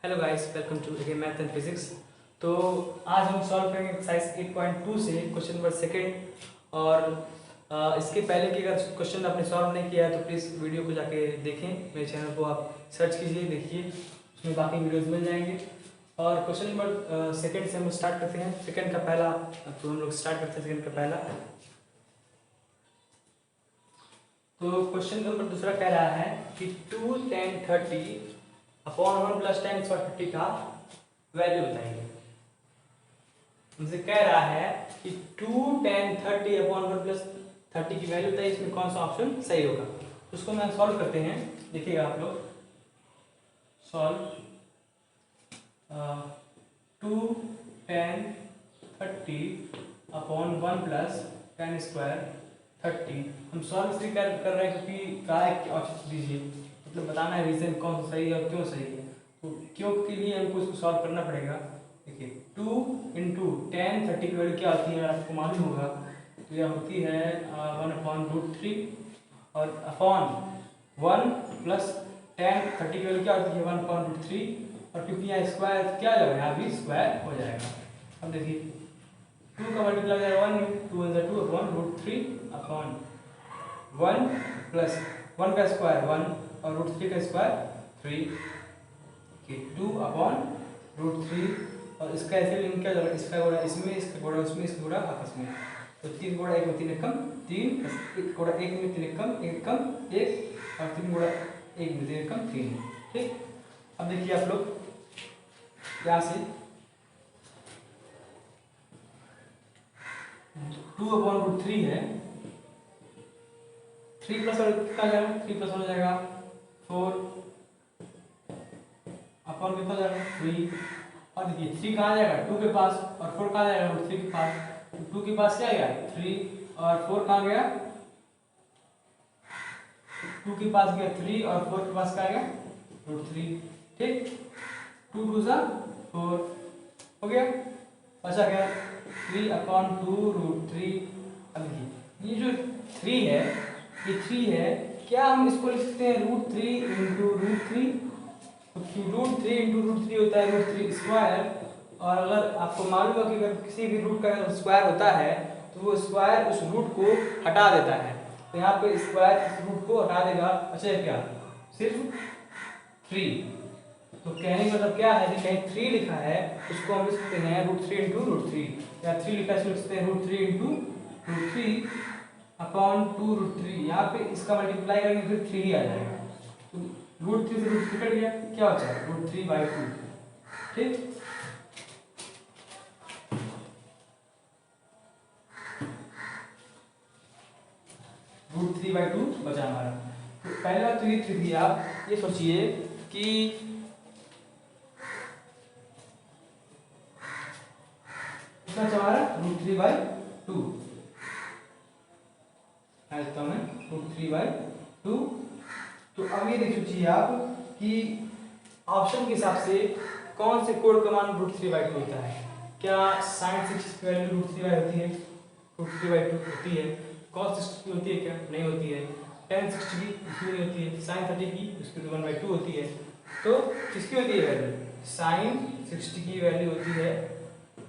Hello guys, welcome to again math and physics. तो आज हम सॉल्व करेंगे एक्सरसाइज 8.2 से क्वेश्चन नंबर सेकंड। और इसके पहले कि अगर क्वेश्चन आपने सॉल्व नहीं किया है तो प्लीज़ वीडियो को जाके देखें। मेरे चैनल को आप सर्च कीजिए, देखिए, उसमें बाकी वीडियोज़ मिल जाएंगे। और क्वेश्चन नंबर सेकंड से हम स्टार्ट करते हैं। सेकंड का पहला, तो हम लोग स्टार्ट करते हैं सेकंड का पहला। तो क्वेश्चन नंबर दूसरा कह रहा है कि 2 tan 30 upon 1 plus tan square 30 का वैल्यू बताइए। हमसे कह रहा है कि 2 tan 30 अपॉन 1 प्लस 30 की वैल्यू बताइए, इसमें कौन सा ऑप्शन सही होगा। उसको मैं सॉल्व करते हैं, देखिएगा आप लोग। Solve 2 tan 30 upon 1 plus tan square 30। हम सॉल्व इसलिए कर रहे हैं क्योंकि कहा है कि ऑप्शन दीजिए, मतलब बताना है रीजन कौन सा सही है और क्यों सही है। तो क्यों के लिए हमको इसको सॉल्व करना पड़ेगा। देखिए 2 इंटू टेन 30 की वैल्यू क्या होती है, अगर आपको मालूम होगा तो यह होती है 1/√3 और अपॉन 1 प्लस टेन 30 की वैल्यू क्या होती है 1/√3। और क्योंकि यहाँ स्क्वायर क्या जाएगा, यहाँ भी स्क्वायर हो जाएगा। अब देखिए 2 का मल्टीप्लाई जाएगा 1 में, 2 × 2 अपॉन√3 अपॉन 1 प्लस 1 का स्क्वायर 1 और √3 का स्क्वायर 3 कि 2 अपॉन √3। और इसका ऐसे लिंक क्या जाएगा, इसका गुणा इसमें, इसका गुणा उसमें, इसका गुणा आपस में। तो 3 गुणा 1 में 3 एकम 3, 1 गुणा 1 में 3 एकम 1 एकम 1 और 3 गुणा 1 में 3 एकम 3। ठीक, अब देखिए आप लोग यहाँ से 2 अपॉन √3 है, 3 प्लस कितना जाएगा, 3 प्लस हो जाएगा 4 अपॉन कितना जाएगा 3। और देखिए 3 कहाँ जाएगा 2 के पास और 4 कहाँ जाएगा √3 के पास। तो 2 के पास क्या गया 3 और 4 कहाँ गया, 2 के पास गया 3 और 4 के पास क्या गया √3। ठीक, 2 2 सा 4 हो गया, बचा गया 3 अपॉन 2√3। अब देखिए ये जो 3 है, ये 3 है, क्या हम इसको लिख सकते हैं √3 इंटू √3। √3 इंटू √3 होता है √3 स्क्वायर। और अगर आपको मालूम है कि अगर किसी भी रूट का स्क्वायर होता है तो वो स्क्वायर उस रूट को हटा देता है। तो यहाँ पे स्क्वायर इस रूट को हटा देगा, अच्छा क्या सिर्फ 3। तो कहने का मतलब क्या है कि कहीं 3 लिखा है उसको हम लिख सकते हैं √3 इंटू √3, या 3 लिखा है लिख सकते हैं √3 इंटू √3 अपॉन 2√3। यहाँ पे इसका मल्टीप्लाई करेंगे फिर 3 ही आ जाएगा। तो √3 से √3 कट गया, क्या बचा √3/2। ठीक, √3/2 बचा हमारा। तो पहले बात तो ये थी, आप ये सोचिए कि कितना बचा हमारा √3/2 है, तो हमें √3/2। तो अब ये देख सोचिए आप कि ऑप्शन के हिसाब से कौन से कोड का मान √3/2 होता है। क्या sin 60 की वैल्यू √3/2 होती है, √3/2 होती है। cos 60 की होती है क्या, नहीं होती है। tan 60 की इसकी नहीं होती है। sin 30 की उसकी तो 1/2 होती है। तो किसकी होती है वैल्यू, sin 60 की वैल्यू होती है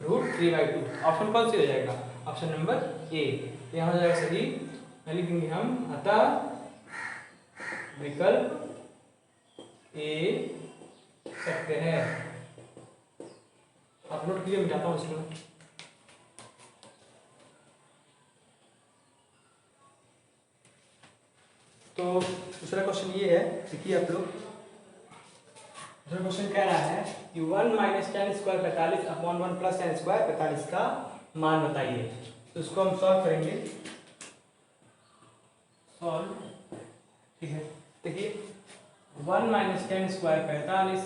√3/2। ऑप्शन कौन सी हो जाएगा, ऑप्शन नंबर ए। यहाँ हो जाएगा सही, लिखेंगे हम अतः विकल्प ए सकते हैं। अपलोड कीजिए, मिटाता हूँ इसको। तो दूसरा क्वेश्चन ये है, देखिए आप लोग। दूसरा क्वेश्चन कह रहा है कि 1 minus tan square 45 upon 1 plus tan square 45 का मान बताइए। तो इसको हम सॉल्व करेंगे। सॉल्व, ठीक है, देखिए 1 minus tan square 45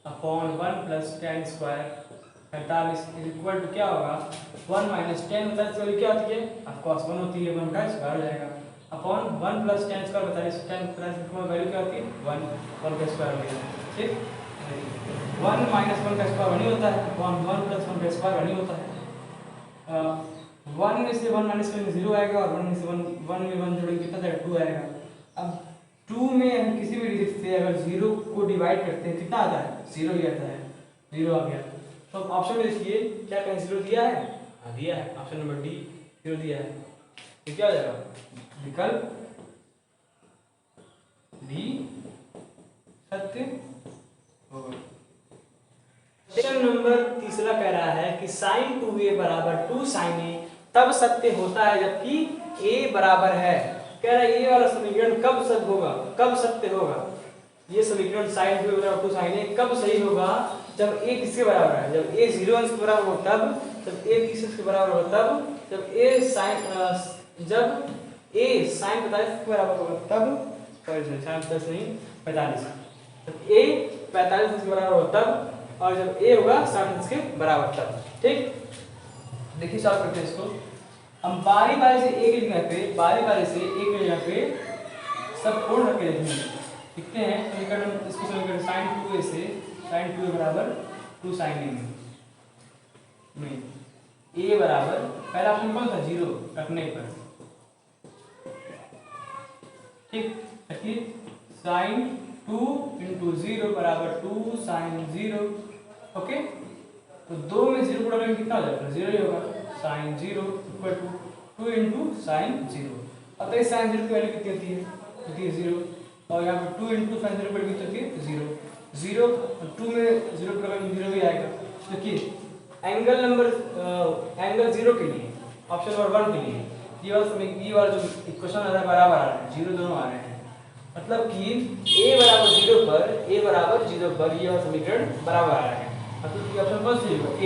upon 1 plus tan square 45 is equal to क्या होगा, 1 माइनस tan 45 वाली क्या होती है, ऑफकोर्स 1 होती है, 1 का स्क्वायर हो जाएगा upon 1 plus tan square 45। tan 45 की वैल्यू क्या होती है 1 का स्क्वायर हो गया। ठीक, 1 माइनस 1 का स्क्वायर 1 ही होता है अपॉन 1 प्लस 1 का स्क्वायर 1 ही होता है। 1 में से 1 माइनस करेंगे 0 आएगा और 1 में से 1 में 1 जोड़ेंगे कितना जाएगा 2 आएगा। अब 2 में हम किसी भी डिजिट से अगर 0 को डिवाइड करते हैं कितना आता है? 0 ही आता है। 0 आ गया। तो ऑप्शन में देखिए क्या कहीं 0 दिया है? हाँ दिया है। ऑप्शन नंबर डी 0 दिया है। तो क्या हो जाएगा? विकल्प डी सत्य होगा। क्वेश्चन नंबर तीसरा कह रहा है कि sin 2a बराबर 2 sin a तब सत्य होता है जबकि a बराबर है। कह रहा है ये वाला समीकरण कब सत्य होगा, कब सत्य होगा? ये समीकरण sin 2a बराबर 2 sin a कब सही होगा? जब a किसके बराबर है? जब a 0 अंश के बराबर हो तब, जब a 30 अंश के बराबर हो तब, जब a sin 45 के बराबर होगा तब, सॉरी sin 45 नहीं 45, जब a 45 अंश के बराबर हो तब, और जब a होगा 60 अंश के बराबर तब। ठीक, देखिए सॉल्व करते हैं इसको। हम बारी बारी से एक जगह पे, बारी बारी से एक जगह पे सब पूर्ण करके देखेंगे। लिखते हैं समीकरण, इसको समीकरण sin 2a से sin 2a बराबर 2 sin a में a बराबर पहला ऑप्शन कौन था? 0 रखने पर। ठीक, देखिए sin 2 × 0 बराबर 2 sin 0। ओके, तो 2 में 0 को डालेंगे कितना हो जाएगा? 0 ही होगा। sin 0 equal to 2 × sin 0। अब तो sin 0 की वैल्यू कितनी होती है? होती है 0। और यहाँ पे 2 × sin 0 की वैल्यू कितनी होती है? 0। 0 और 2 में 0 को डालेंगे 0 भी आएगा। देखिए एंगल नंबर एंगल 0 के लिए, ऑप्शन नंबर 1 के लिए ये वाला जो इक्वेशन आ रहा है बराबर आ रहा है, 0 दोनों आ रहे हैं। मतलब कि a बराबर 0 पर, a बराबर 0 पर ये वाला समीकरण बराबर आ रहा है। मतलब कि ऑप्शन कौन सी होगा? a।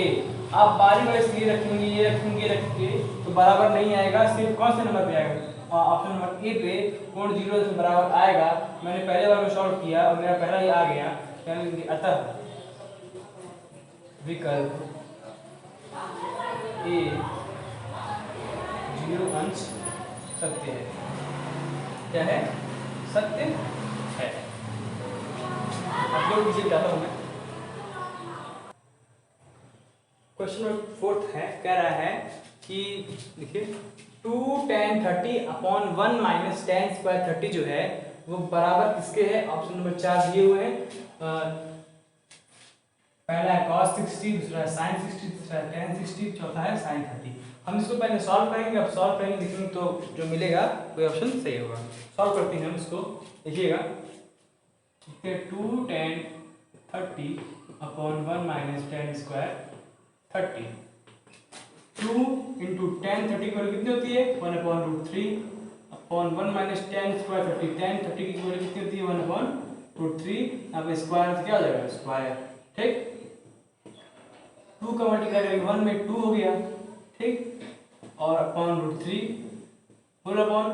आप बारी बारी से ये रखेंगे, ये रखेंगे, ये रखेंगे तो बराबर नहीं आएगा। सिर्फ कौन से नंबर पे आएगा? ऑप्शन नंबर ए पे कोण 0 से बराबर आएगा। मैंने पहले बार में सॉल्व किया और मेरा पहला ही आ गया। अतः विकल्प ए 0 अंश सत्य है। क्या है? सत्य है। आप लोग इसे बताता हूं मैं। क्वेश्चन नंबर 4 है, कह रहा है कि देखिए 2 tan 30 upon 1 minus tan square 30 जो है वो बराबर किसके है? ऑप्शन नंबर 4 दिए हुए हैं। पहला है cos 60, दूसरा है sin 60, तीसरा है tan 60, चौथा है sin 30। हम इसको पहले सॉल्व करेंगे, अब सॉल्व करेंगे देखेंगे तो जो मिलेगा वही ऑप्शन सही होगा। सॉल्व करते हैं हम इसको, देखिएगा 2 tan 30 upon 1 minus tan square 30। 2 × tan 30 की वैल्यू कितनी होती है? 1/√3 upon 1 minus tan square 30। tan 30 की वैल्यू कितनी होती है? 1/√3। यहाँ पे स्क्वायर क्या हो जाएगा? स्क्वायर। ठीक, 2 का मल्टीप्लाई करेंगे 1 में 2 हो गया। ठीक, और अपॉन √3 होल अपॉन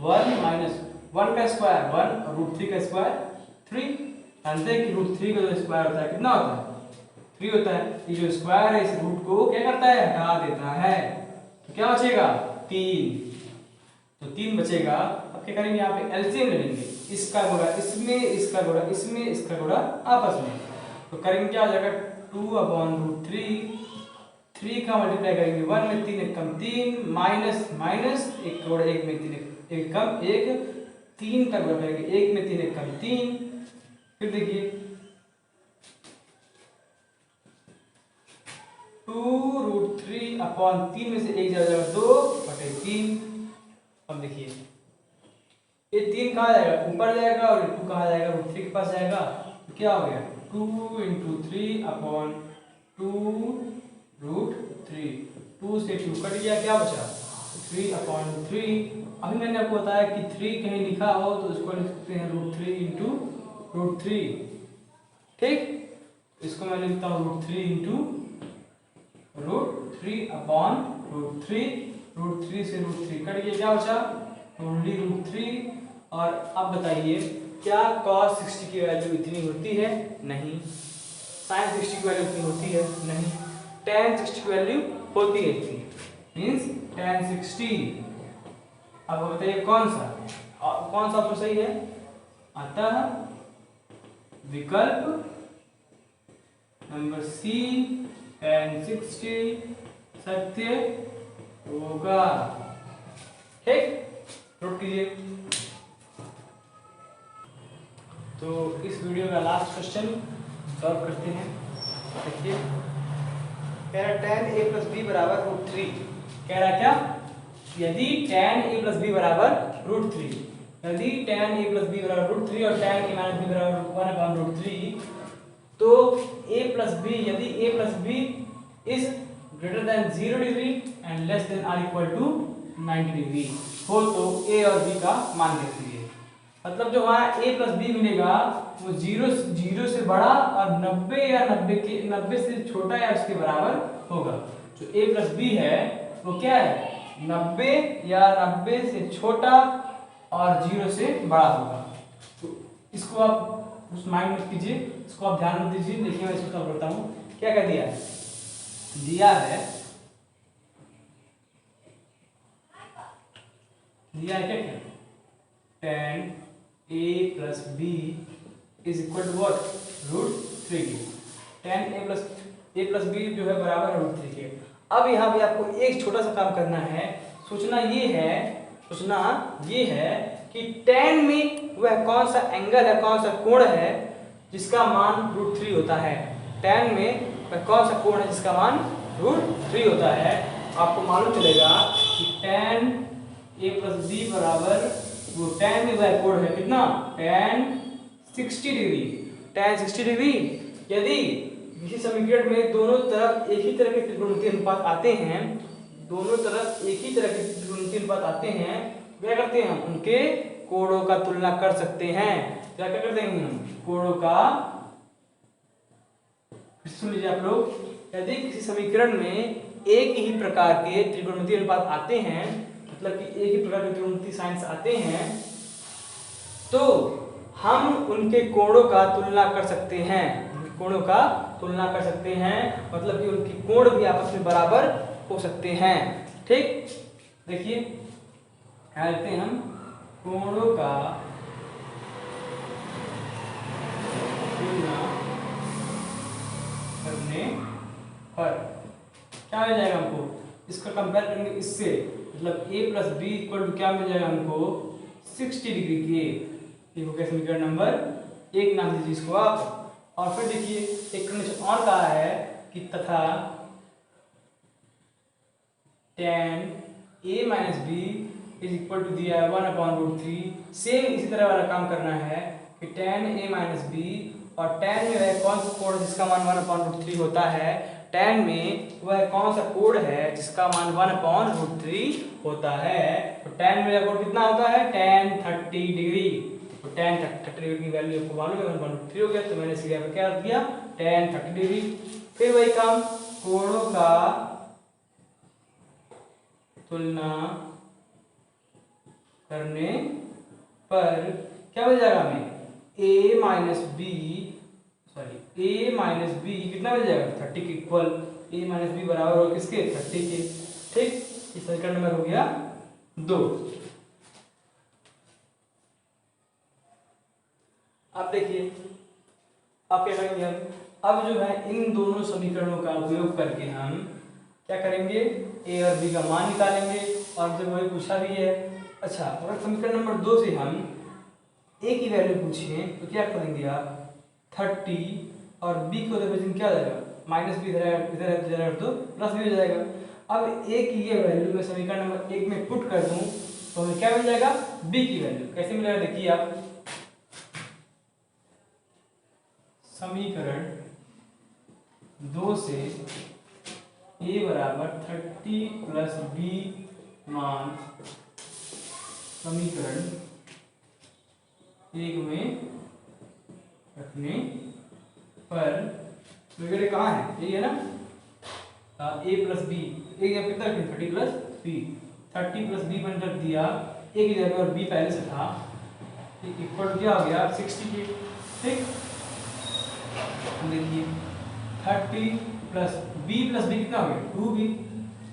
1 माइनस 1 का स्क्वायर 1 और √3 का स्क्वायर 3। जानते हैं कि √3 का जो स्क्वायर होता है कितना होता है? 3 होता है। ये जो स्क्वायर है इस रूट को क्या करता है? हटा देता है। तो क्या बचेगा? 3। तो 3 बचेगा। अब क्या करेंगे? यहाँ पे एलसीएम ले लेंगे। इसका गुणा इसमें, इसका गुणा इसमें, इसका गुणा आपस में। तो करेंगे क्या हो जाएगा? 2/√3। 3 का मल्टीप्लाई करेंगे 1 में 3 एक कम 3 माइनस माइनस 1 गुणा 1 में 3 एक कम 1, 3 का गुणा करेंगे 1 में 3 एक कम 3। फिर देखिए 2√3 अपॉन 3 में से 1 जाएगा 2/3। अब देखिए ये 3 कहाँ जाएगा? ऊपर जाएगा और 2 कहाँ जाएगा? √3 के पास जाएगा। तो क्या हो गया? 2 × 3 अपॉन 2√3। 2 से 2 कट गया, क्या बचा? 3/3। अभी मैंने आपको बताया कि 3 कहीं लिखा हो तो उसको लिख सकते हैं √3 × √3। ठीक, इसको मैं लिखता हूँ √3 × √3 अपॉन √3। √3 से √3 कट गया, क्या बचा? ओनली √3। और अब बताइए क्या cos 60 की वैल्यू इतनी होती है? नहीं। sin 60 की वैल्यू इतनी होती है? नहीं। tan 60 की वैल्यू होती है इतनी, मीन्स tan 60। अब बताइए कौन सा ऑप्शन सही है? अतः विकल्प नंबर सी tan 60 सत्य होगा। ठीक, नोट कीजिए। तो इस वीडियो का लास्ट क्वेश्चन सॉल्व करते हैं। देखिए कह रहा tan a प्लस बी बराबर √3। कह रहा क्या, यदि tan a प्लस बी बराबर √3, यदि tan a प्लस बी बराबर √3 और tan a माइनस बी बराबर 1/√3, तो a प्लस बी, यदि a plus B is greater than 0 degree and less than or equal to 90 degree हो, तो a और b का मान देखिए। मतलब जो हमारा a प्लस बी मिलेगा वो 0 से बड़ा और 90 या 90 से छोटा या उसके बराबर होगा। जो a प्लस बी है वो क्या है, 90 या 90 से छोटा और 0 से बड़ा होगा। तो इसको आप उस माइंड में कीजिए, इसको आप ध्यान में दीजिए। देखिए मैं इसको सॉल्व करता हूँ। क्या कर दिया है, दिया है क्या क्या tan a plus B is equal to what, √3 के। tan a प्लस बी जो है बराबर है √3 के। अब यहाँ पे आपको एक छोटा सा काम करना है। सोचना ये है कि tan में वह कौन सा एंगल है, कौन सा कोण है जिसका मान √3 होता है। tan में वह कौन सा कोण है जिसका मान √3 होता है। आपको मालूम चलेगा कि tan a प्लस बी बराबर वो tan में वह कोण है कितना, tan 60 डिग्री। tan 60 डिग्री यदि किसी समीकरण में दोनों तरफ एक ही तरह के त्रिकोणमितीय अनुपात आते हैं, दोनों तरफ एक ही तरह के त्रिकोणमितीय अनुपात आते हैं, क्या करते हैं हम उनके कोणों का तुलना कर सकते हैं। क्या क्या करते हैं हम कोणों का, सुन लीजिए आप लोग। यदि किसी समीकरण में एक ही प्रकार के त्रिकोणमितीय अनुपात आते हैं, मतलब कि एक ही प्रकार के त्रिकोणमितीय साइंस आते हैं, तो हम उनके कोणों का तुलना कर सकते हैं। कोणों का तुलना कर सकते हैं मतलब कि उनकी कोण भी आपस में बराबर हो सकते हैं। ठीक, देखिए क्या लिखते हैं हम, कोणों का तुलना करने पर क्या मिल जाएगा हमको, इसका कंपेयर करेंगे इससे, मतलब a plus B equal to क्या मिल जाएगा हमको, 60 डिग्री के। ये हो गया समीकरण नंबर 1, नाम दीजिए इसको आप। और फिर देखिए एक कंडीशन और कहा है कि तथा tan a minus B is equal to दिया है 1/√3। सेम इसी तरह वाला काम करना है कि tan a माइनस बी और tan में वह कौन सा कोण जिसका मान 1/√3 होता है, tan में वह कौन सा कोण है जिसका मान 1/√3 होता है। तो tan में कोण कितना होता है, tan 30 डिग्री। तो tan 30 डिग्री की वैल्यू आपको मालूम है 1/√3 हो गया, तो मैंने इसे यहाँ पे क्या दिया, tan 30 डिग्री। फिर वही काम, कोणों का तुलना करने पर क्या मिल जाएगा हमें, a माइनस बी कितना मिल जाएगा, 30 के इक्वल। a माइनस बी बराबर हो किसके, 30 के। ठीक, इस समीकरण नंबर हो गया 2। अब देखिए अब क्या करेंगे हम, अब जो है इन दोनों समीकरणों का उपयोग करके हम क्या करेंगे, a और b का मान निकालेंगे। और जब वही पूछा भी है, अच्छा अगर समीकरण नंबर 2 से हम a की वैल्यू पूछें तो क्या करेंगे आप, 30 और b को रिप्रेजेंट क्या जाएगा, माइनस बी इधर तो प्लस भी हो जाएगा। अब a की ये वैल्यू मैं समीकरण नंबर 1 में पुट कर दूं तो हमें क्या मिल जाएगा, b की वैल्यू। कैसे मिलेगा देखिए आप, समीकरण 2 से a बराबर 30 प्लस b मान समीकरण 1 में रखने पर वगैरह कहाँ है, यही है ना, a प्लस बी, एक कितना 30 प्लस बी, 30 प्लस बी बन रख दिया एक जगह और b पहले से था, इक्वल क्या हो गया 60 के। ठीक, देखिए 30 प्लस बी कितना हो गया 2b,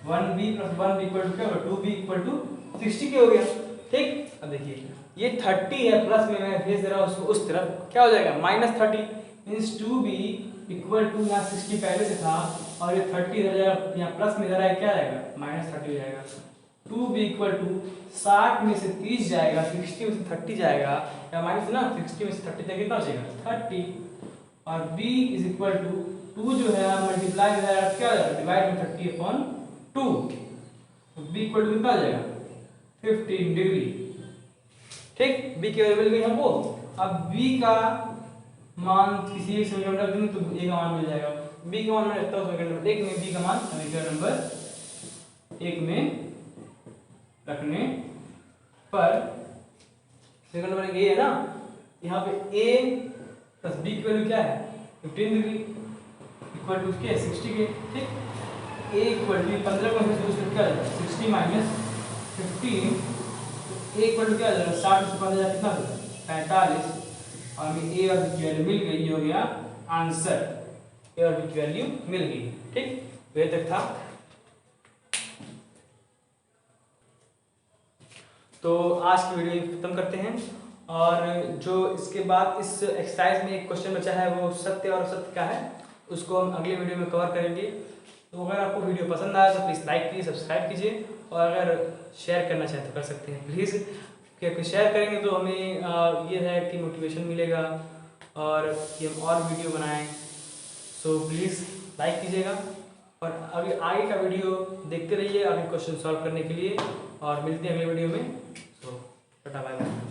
1b plus 1b equal to क्या होगा, 2b इक्वल टू 60 के हो गया। ठीक, अब देखिए ये 30 है, प्लस में मैं भेज दे रहा हूँ उसको उस तरफ, क्या हो जाएगा -30 मीन्स 2b इक्वल टू, यहाँ 60 पहले से था और ये 30 इधर जाएगा, यहाँ प्लस में इधर आएगा क्या आएगा, -30 हो जाएगा। टू बी इक्वल टू 60 में से 30 जाएगा, 60 में से 30 जाएगा, या माइनस ना 60 में से 30 तक कितना बचेगा 30, और b इज इक्वल टू 2 जो है मल्टीप्लाई हो जाएगा क्या हो जाएगा डिवाइड में 30/2, तो b इक्वल टू कितना आ जाएगा 15 डिग्री। ठीक, b की वैल्यू मिल गई हमको। अब b का मान किसी एक समीकरण रख देंगे तो a का मान मिल जाएगा। b का मान मैं रखता हूँ समीकरण नंबर 1 में, b का मान समीकरण नंबर 1 में रखने पर समीकरण नंबर 1 ये है ना, यहाँ पे a प्लस b की वैल्यू क्या है 15 डिग्री इक्वल टू क्या 60 के। ठीक, a इक्वल टू 15 को सब्स्टिट्यूट क्या जाएगा 60 माइनस 15, तो a इक्वल टू क्या आ जाएगा 60 से 15 कितना होगा 45, और हमें a और b की वैल्यू मिल गई, ये हो गया आंसर, a और b की वैल्यू मिल गई। ठीक, ये तक था। तो आज की वीडियो खत्म करते हैं, और जो इसके बाद इस एक्सरसाइज में एक क्वेश्चन बचा है वो सत्य और असत्य का है, उसको हम अगले वीडियो में कवर करेंगे। तो अगर आपको वीडियो पसंद आया तो प्लीज़ लाइक कीजिए, सब्सक्राइब कीजिए, और अगर शेयर करना चाहें तो कर सकते हैं प्लीज़, क्योंकि शेयर करेंगे तो हमें ये है कि मोटिवेशन मिलेगा और कि हम और वीडियो बनाएं। सो प्लीज़ लाइक कीजिएगा, और अभी आगे का वीडियो देखते रहिए आगे क्वेश्चन सॉल्व करने के लिए, और मिलते हैं अगले वीडियो में। सो टाटा बाय बाय।